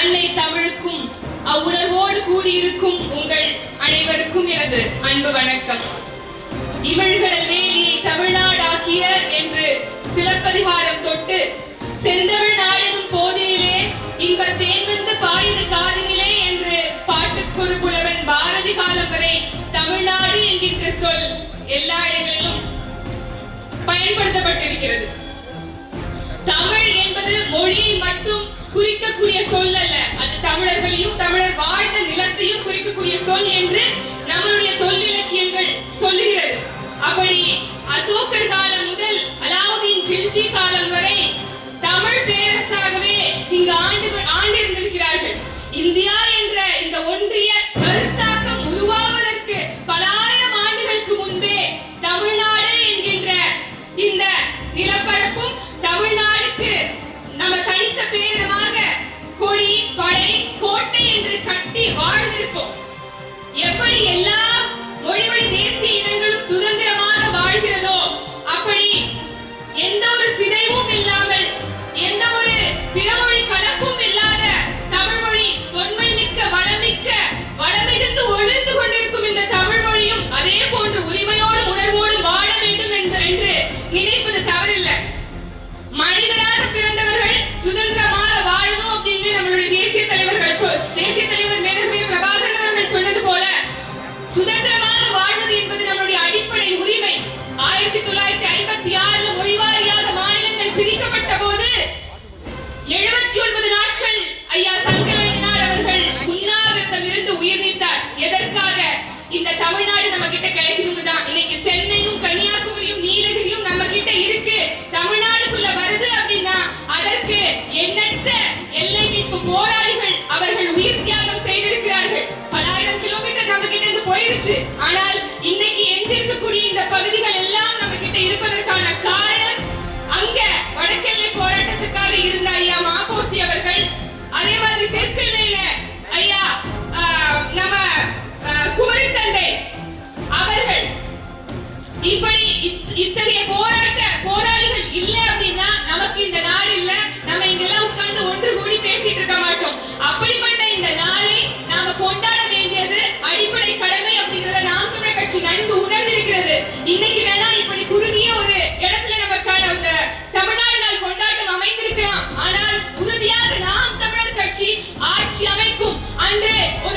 அன்னை தமிழுக்கும் அவ்வுணர்வோடு கூடியிருக்கும் உங்கள் அனைவருக்கும் எனது அன்பு வணக்கம். இவழ்கடல் வேலியை தமிழ்நாடாக்கிய என்று சிலப்பதிகாரம் தொட்டு செந்தமிழ் நாடெனும் போதினிலே இன்பத்தேன் வந்து பாயுது காதினிலே என்று பாட்டுக்கொரு புலவன் பாரதி காலம் வரை தமிழ்நாடு என்கின்ற சொல் எல்லா இடங்களிலும் பயன்படுத்தப்பட்டிருக்கிறது. தமிழ் என்பது மொழியை மட்டும் குறிக்கக்கூடிய சொல் அல்ல, அது தமிழர்களையும் தமிழர் வாழ்ந்த நிலத்தையும் குறிக்கக்கூடிய சொல் என்று நம்மளுடைய தொல்லிலக்கியங்கள் சொல்லுகிறது. அப்படி அசோகர் காலம் முதல் அலாவுதீன் கில்ஜி காலம் வரை தமிழ் பேரரசாகவே இங்கு ஆண்டிருந்திருக்கிறார்கள். இந்தியா என்ற இந்த ஒன்றிய கருத்தாக்கம் உருவாவதற்கு பல ஆயிரம் ஆண்டுகளுக்கு முன்பே தமிழ்நாடு என்கின்ற இந்த நிலப்பரப்பும் தமிழ்நாடுக்கு நம்ம தனித்த பேரிடமாக கொடி, படை, கோட்டை என்று கட்டி வாழ்ந்திருக்கோம். எப்படி எல்லா மொழிவழி தேசிய இனங்களும் சுதந்திரமாக வாழ்கிறதோ அப்படி எந்த ஒரு சிதைவும் இல்லாமல் எந்த ஒரு பிறமொழி கலப்பும் இல்லாத தமிழ் மொழி தொன்மை மிக்க வளமிகுந்து ஒளிர்ந்து கொண்டிருக்கும் இந்த தமிழ் மொழியும் அதே போன்று உரிமையோடு உணர்வோடு வாழ வேண்டும் என்று நினைப்பது தவறில்லை. மனிதராக பிறந்தவர்கள் சுதந்திரமாக வாழணும் அப்படின்னு நம்மளுடைய தேசிய தலைவர் மேதகு பிரபாகரன் அவர்கள் சொன்னது போல சுதந்திரமாக வாழ்வது என்பது நம்மளுடைய அடிப்படை உரிமை. 1956 மொழிவாரியாக மாநிலங்கள் பிரிக்கப்பட்ட போது 79 நாட்கள் ஐயா சங்கரலிங்கனார் அவர்கள் உண்ணாவிரதம் இருந்து உயிர் நீத்தார். எதற்காக? இந்த தமிழ்நாடு நம்ம கிட்ட கிடைக்கணும் தான். இன்னைக்கு சென்னையும் கன்னியாகுமரியும் நீலகிரியும் நம்ம கிட்ட இருக்கு. தமிழ்நாடுக்குள்ள வருது அப்படின்னா அதற்கு எண்ணற்ற எல்லை மீட்பு போராளிகள் அவர்கள் உயிர் தியாகம் செய்திருக்கிறார்கள். பல ஆயிரம் கிலோமீட்டர் நம்ம கிட்ட இருந்து போயிருச்சு. ஆனால் இன்னைக்கு எஞ்சிருக்கக்கூடிய இந்த பகுதிகள் எல்லாம் நம்ம கிட்ட இருப்பதற்கான காரணம் அங்க வடக்கெல்லை போராட்டத்துக்காக இருந்த ஐயா மாபோசி அவர்கள், அதே மாதிரி தெற்கெல்லையில ஐயா நம்ம குமரி தந்தை அவர்கள், இப்படி இத்தகைய போராளிகள் இல்ல அப்படின்னா நமக்கு இந்த நாடு இல்ல. நம்ம இங்கெல்லாம் உட்கார்ந்து ஒன்று கூடி பேசிட்டு இருக்க மாட்டோம். அப்படிப்பட்ட இந்த நாளை நாம கொண்டாட வேண்டியது அடிப்படை கடமை அப்படிங்கறத நாம் தமிழர் கட்சி நன்கு உணர்ந்திருக்கிறது. இன்னைக்கு வேணா இப்படி குறுகிய ஒரு இடத்துல நமக்கான இந்த தமிழ்நாடு நாள் கொண்டாட்டம் அமைந்திருக்கலாம். ஆனால் உறுதியாக நாம் தமிழர் கட்சி ஆட்சி அமைக்கும் அன்று ஒரு